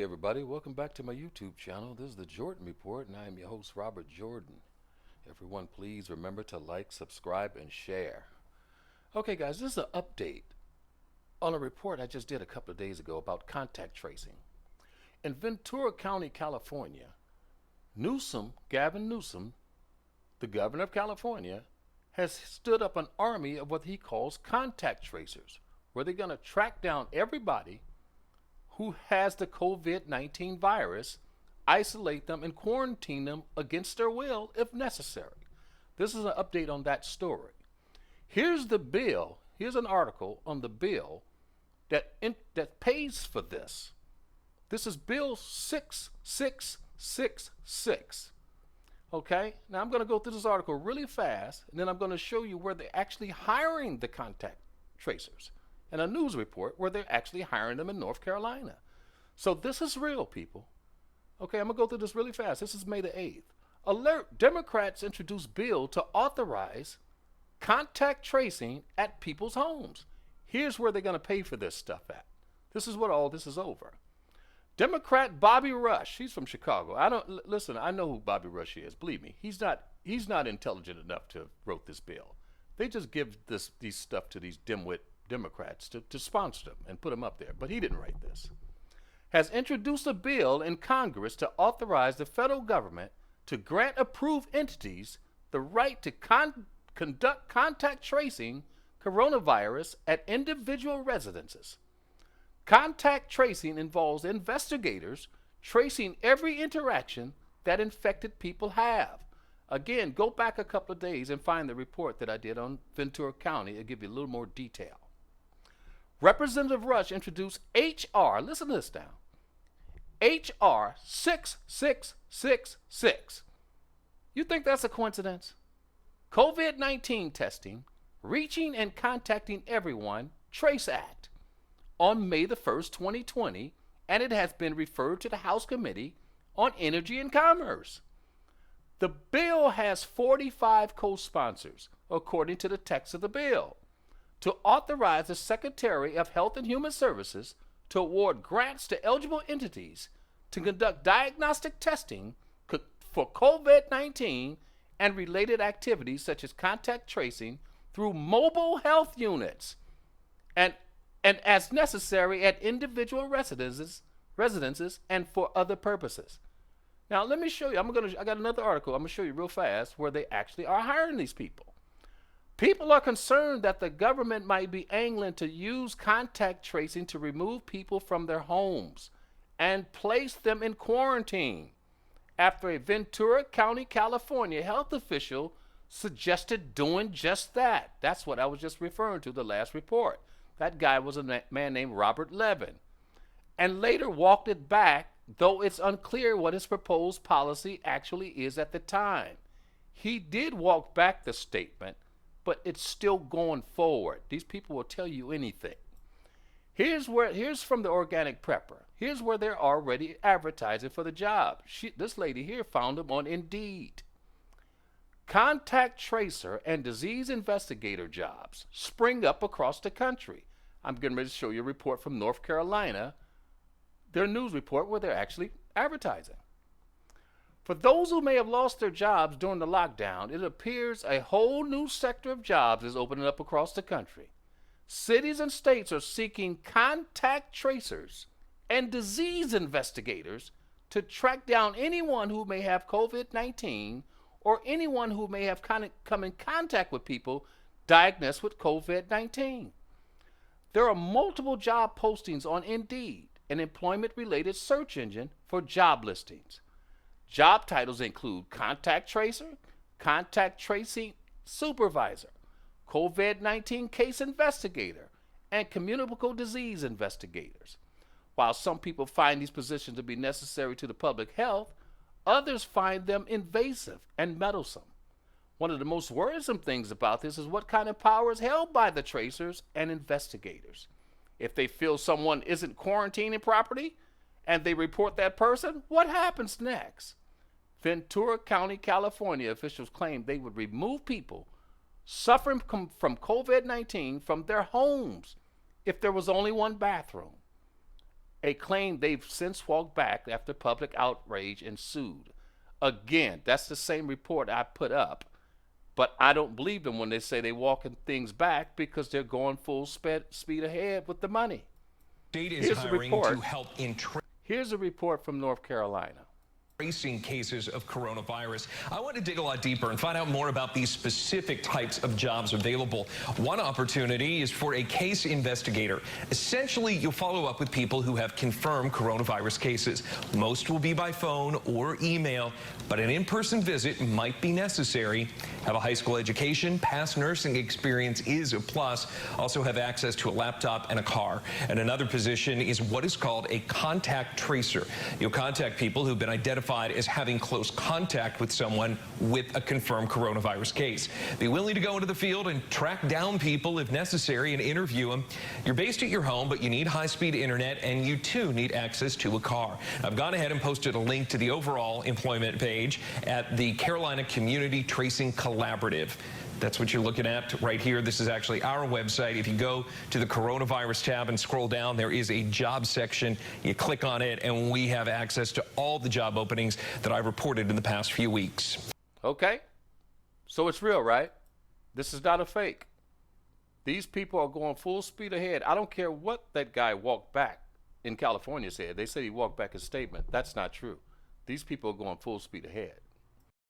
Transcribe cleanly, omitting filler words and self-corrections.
Hey everybody, welcome back to my YouTube channel. This is the Jordan Report, and I am your host, Robert Jordan. Everyone, please remember to like, subscribe, and share. Okay, guys, this is an update on a report I just did a couple of days ago about contact tracing. In Ventura County, California, Gavin Newsom, the governor of California, has stood up an army of what he calls contact tracers, where they're going to track down everybody who has the COVID-19 virus, isolate them, and quarantine them against their will if necessary. This is an update on that story. Here's the bill. Here's an article on the bill that pays for this. This is Bill 6666. Okay? Now I'm going to go through this article really fast, and then I'm going to show you where they're actually hiring the contact tracers, and a news report where they're actually hiring them in North Carolina. So this is real, people. Okay, I'm going to go through this really fast. This is May the 8th. Alert, Democrats introduce bill to authorize contact tracing at people's homes. Here's where they're going to pay for this stuff at. This is what all this is over. Democrat Bobby Rush, he's from Chicago. Listen, I know who Bobby Rush is. Believe me, he's not intelligent enough to wrote this bill. They just give these stuff to these dimwit Democrats to sponsor them and put them up there. But he didn't write this. Has introduced a bill in Congress to authorize the federal government to grant approved entities the right to conduct contact tracing coronavirus at individual residences. Contact tracing involves investigators tracing every interaction that infected people have. Again, go back a couple of days and find the report that I did on Ventura County. It'll give you a little more detail. Representative Rush introduced H.R. Listen to this now. H.R. 6666. You think that's a coincidence? COVID-19 testing, reaching and contacting everyone, Trace Act, on May the 1st, 2020, and it has been referred to the House Committee on Energy and Commerce. The bill has 45 co-sponsors, according to the text of the bill, to authorize the Secretary of Health and Human Services to award grants to eligible entities to conduct diagnostic testing for COVID-19 and related activities such as contact tracing through mobile health units and as necessary at individual residences and for other purposes. Now let me show you. I got another article. I'm going to show you real fast where they actually are hiring these people. People are concerned that the government might be angling to use contact tracing to remove people from their homes and place them in quarantine after a Ventura County, California health official suggested doing just that. That's what I was just referring to, the last report. That guy was a man named Robert Levin, and later walked it back, though it's unclear what his proposed policy actually is at the time. He did walk back the statement, but it's still going forward. These people will tell you anything. Here's from the Organic Prepper. Here's where they're already advertising for the job. This lady here found them on Indeed. Contact tracer and disease investigator jobs spring up across the country. I'm getting ready to show you a report from North Carolina, their news report where they're actually advertising. For those who may have lost their jobs during the lockdown, it appears a whole new sector of jobs is opening up across the country. Cities and states are seeking contact tracers and disease investigators to track down anyone who may have COVID-19 or anyone who may have come in contact with people diagnosed with COVID-19. There are multiple job postings on Indeed, an employment-related search engine for job listings. Job titles include contact tracer, contact tracing supervisor, COVID-19 case investigator, and communicable disease investigators. While some people find these positions to be necessary to the public health, others find them invasive and meddlesome. One of the most worrisome things about this is what kind of power is held by the tracers and investigators. If they feel someone isn't quarantining properly and they report that person, what happens next? Ventura County, California officials claimed they would remove people suffering from COVID-19 from their homes if there was only one bathroom. a claim they've since walked back after public outrage ensued. Again, that's the same report I put up, but I don't believe them when they say they're walking things back because they're going full speed ahead with the money. Here's a report. Here's a report from North Carolina. Tracing cases of coronavirus. I want to dig a lot deeper and find out more about these specific types of jobs available. One opportunity is for a case investigator. Essentially, you'll follow up with people who have confirmed coronavirus cases. Most will be by phone or email, but an in-person visit might be necessary. Have a high school education, past nursing experience is a plus. Also have access to a laptop and a car. And another position is what is called a contact tracer. You'll contact people who've been identified as having close contact with someone with a confirmed coronavirus case. Be willing to go into the field and track down people if necessary and interview them. You're based at your home, but you need high-speed internet, and you too need access to a car. I've gone ahead and posted a link to the overall employment page at the Carolina Community Tracing Collaborative. That's what you're looking at right here. This is actually our website. If you go to the coronavirus tab and scroll down, there is a job section. You click on it, and we have access to all the job openings that I've reported in the past few weeks. Okay, so it's real, right? This is not a fake. These people are going full speed ahead. I don't care what that guy walked back in California said. They said he walked back his statement. That's not true. These people are going full speed ahead.